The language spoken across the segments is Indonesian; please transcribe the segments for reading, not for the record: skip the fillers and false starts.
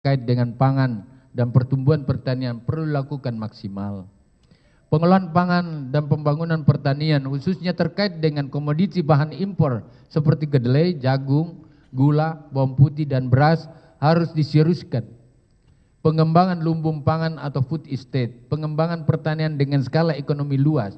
terkait dengan pangan dan pertumbuhan pertanian perlu dilakukan maksimal. Pengelolaan pangan dan pembangunan pertanian khususnya terkait dengan komoditi bahan impor seperti kedelai, jagung, gula, bawang putih dan beras harus diseriuskan. Pengembangan lumbung pangan atau food estate, pengembangan pertanian dengan skala ekonomi luas,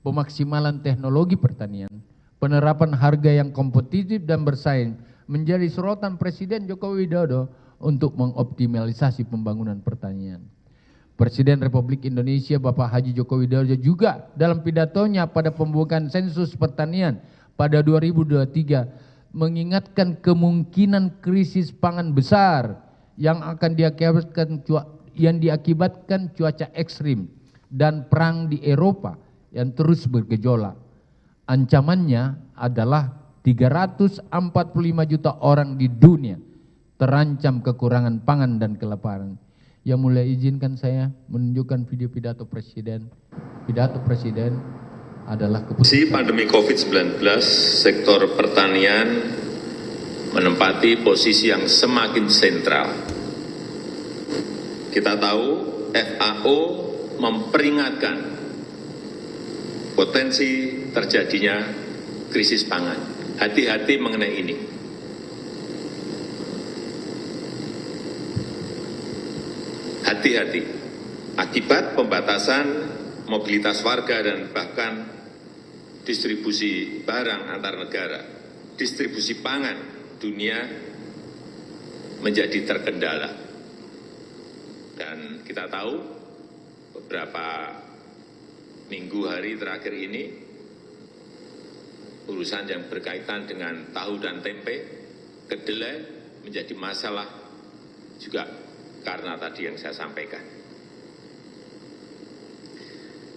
pemaksimalan teknologi pertanian, penerapan harga yang kompetitif dan bersaing menjadi sorotan Presiden Joko Widodo untuk mengoptimalisasi pembangunan pertanian. Presiden Republik Indonesia Bapak Haji Joko Widodo juga dalam pidatonya pada pembukaan sensus pertanian pada 2023 mengingatkan kemungkinan krisis pangan besar yang akan diakibatkan cuaca ekstrim dan perang di Eropa yang terus bergejolak. Ancamannya adalah 345 juta orang di dunia terancam kekurangan pangan dan kelaparan. Yang mulia izinkan saya menunjukkan video pidato Presiden. Pidato Presiden adalah keputusan. Pandemi COVID-19, sektor pertanian menempati posisi yang semakin sentral. Kita tahu FAO memperingatkan potensi terjadinya krisis pangan. Hati-hati mengenai ini. Hati-hati, akibat pembatasan mobilitas warga dan bahkan distribusi barang antar negara, distribusi pangan dunia menjadi terkendala. Dan kita tahu beberapa minggu hari terakhir ini, urusan yang berkaitan dengan tahu dan tempe, kedelai menjadi masalah juga karena tadi yang saya sampaikan.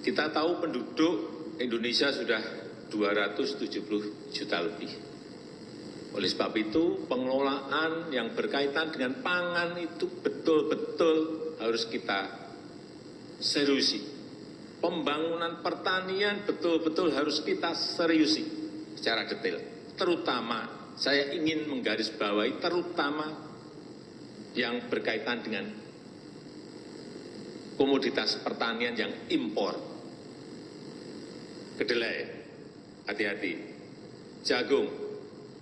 Kita tahu penduduk Indonesia sudah 270 juta lebih. Oleh sebab itu, pengelolaan yang berkaitan dengan pangan itu betul-betul harus kita seriusi. Pembangunan pertanian betul-betul harus kita seriusi secara detail. Terutama, saya ingin menggarisbawahi terutama yang berkaitan dengan komoditas pertanian yang impor. Kedelai, hati-hati. Jagung,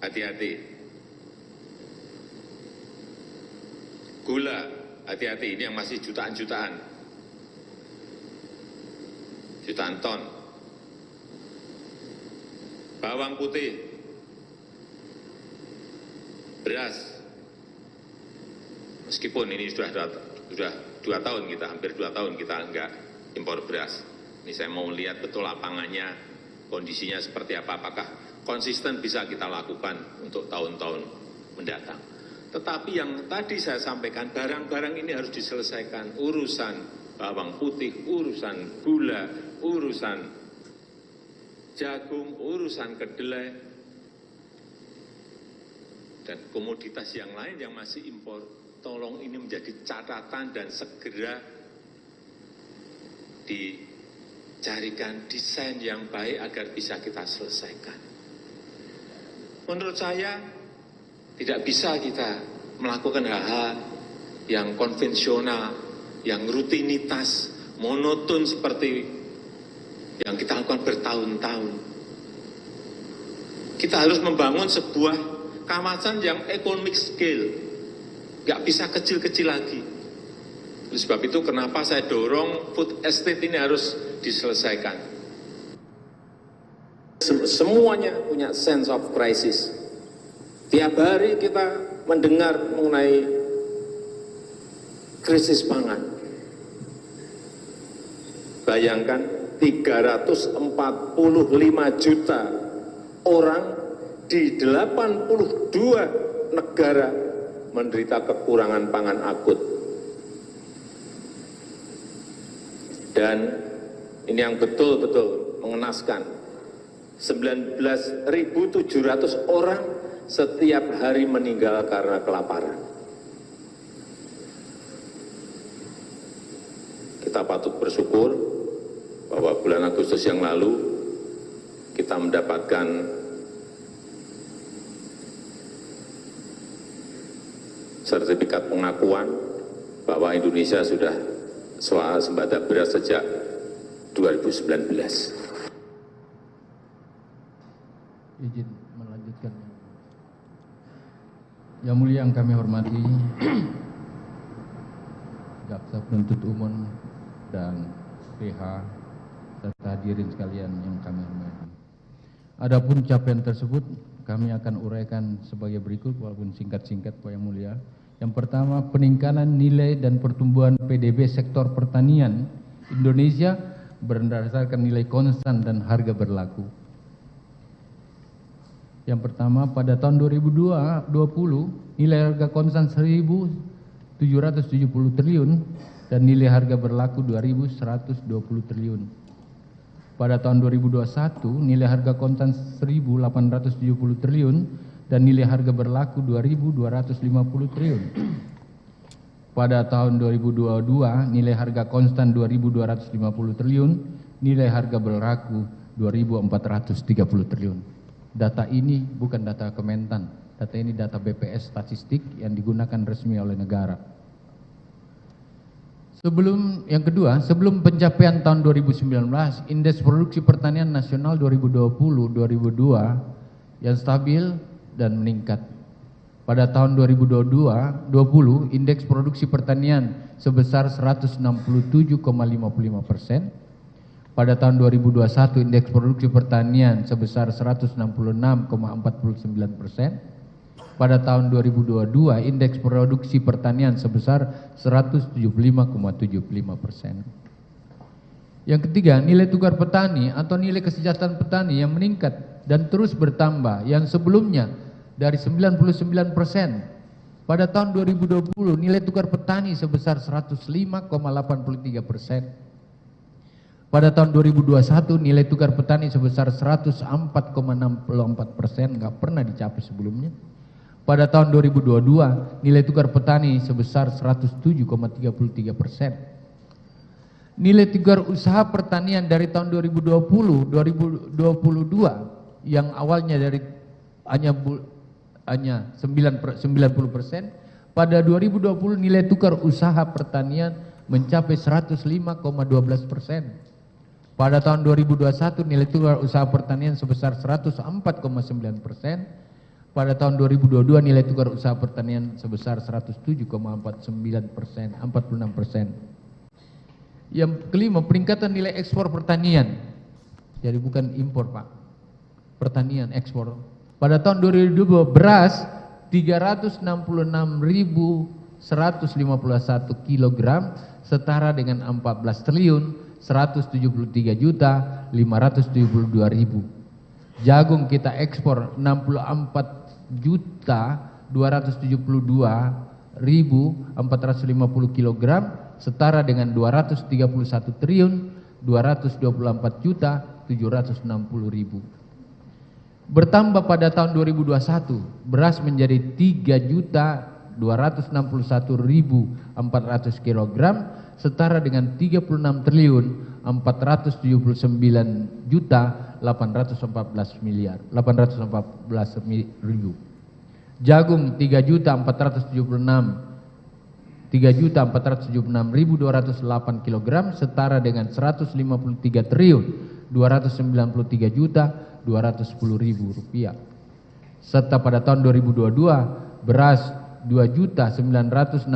hati-hati. Gula, hati-hati. Ini yang masih jutaan-jutaan. Jutaan ton. Bawang putih, beras. Meskipun ini sudah 2 tahun kita, hampir 2 tahun kita enggak impor beras. Ini saya mau lihat betul lapangannya, kondisinya seperti apa, apakah konsisten bisa kita lakukan untuk tahun-tahun mendatang. Tetapi yang tadi saya sampaikan, barang-barang ini harus diselesaikan. Urusan bawang putih, urusan gula, urusan jagung, urusan kedelai, dan komoditas yang lain yang masih impor. Tolong ini menjadi catatan dan segera dicarikan desain yang baik agar bisa kita selesaikan. Menurut saya tidak bisa kita melakukan hal-hal yang konvensional, yang rutinitas, monoton seperti yang kita lakukan bertahun-tahun. Kita harus membangun sebuah kawasan yang economic scale. Nggak bisa kecil-kecil lagi. Oleh sebab itu kenapa saya dorong food estate ini harus diselesaikan. Semuanya punya sense of crisis. Tiap hari kita mendengar mengenai krisis pangan. Bayangkan 345 juta orang di 82 negara menderita kekurangan pangan akut. Dan ini yang betul-betul mengenaskan, 19.700 orang setiap hari meninggal karena kelaparan. Kita patut bersyukur bahwa bulan Agustus yang lalu kita mendapatkan sertifikat pengakuan bahwa Indonesia sudah swasembada beras sejak 2019. Izin melanjutkan. Yang mulia yang kami hormati, Jaksa Penuntut Umum dan PH serta hadirin sekalian yang kami hormati. Adapun capaian tersebut kami akan uraikan sebagai berikut walaupun singkat-singkat Pak Yang Mulia. Yang pertama, peningkatan nilai dan pertumbuhan PDB sektor pertanian Indonesia berdasarkan nilai konstan dan harga berlaku. Yang pertama, pada tahun 2020 nilai harga konstan 1.770 triliun dan nilai harga berlaku 2.120 triliun. Pada tahun 2021 nilai harga konstan 1.870 triliun dan nilai harga berlaku 2.250 triliun. Pada tahun 2022 nilai harga konstan 2.250 triliun, nilai harga berlaku 2.430 triliun. Data ini bukan data Kementan, data ini data BPS statistik yang digunakan resmi oleh negara. Yang kedua, sebelum pencapaian tahun 2019, indeks produksi pertanian nasional 2020-2022 yang stabil dan meningkat. Pada tahun 2020, indeks produksi pertanian sebesar 167,55%. Pada tahun 2021, indeks produksi pertanian sebesar 166,49%. Pada tahun 2022, indeks produksi pertanian sebesar 175,75%. Yang ketiga, nilai tukar petani atau nilai kesejahteraan petani yang meningkat dan terus bertambah, yang sebelumnya dari 99%. Pada tahun 2020, nilai tukar petani sebesar 105,83%. Pada tahun 2021, nilai tukar petani sebesar 104,64%, nggak pernah dicapai sebelumnya. Pada tahun 2022, nilai tukar petani sebesar 107,33%. Nilai tukar usaha pertanian dari tahun 2020-2022 yang awalnya dari hanya 90%, pada 2020 nilai tukar usaha pertanian mencapai 105,12%. Pada tahun 2021 nilai tukar usaha pertanian sebesar 104,9%. Pada tahun 2022 nilai tukar usaha pertanian sebesar 107,46%. Yang kelima, peningkatan nilai ekspor pertanian. Jadi bukan impor, Pak. Pertanian ekspor. Pada tahun 2022 beras 366.151 kg setara dengan 14 triliun 173 juta 572.000. Jagung kita ekspor 64.272.450 kg setara dengan 231 triliun 224 juta 760.000. Bertambah pada tahun 2021 beras menjadi 3.261.400 kg setara dengan 36 triliun 479 juta 814.000. Jagung 3.476.208 kg setara dengan 153 triliun 293 juta 210.000 rupiah. Serta pada tahun 2022 beras 2.962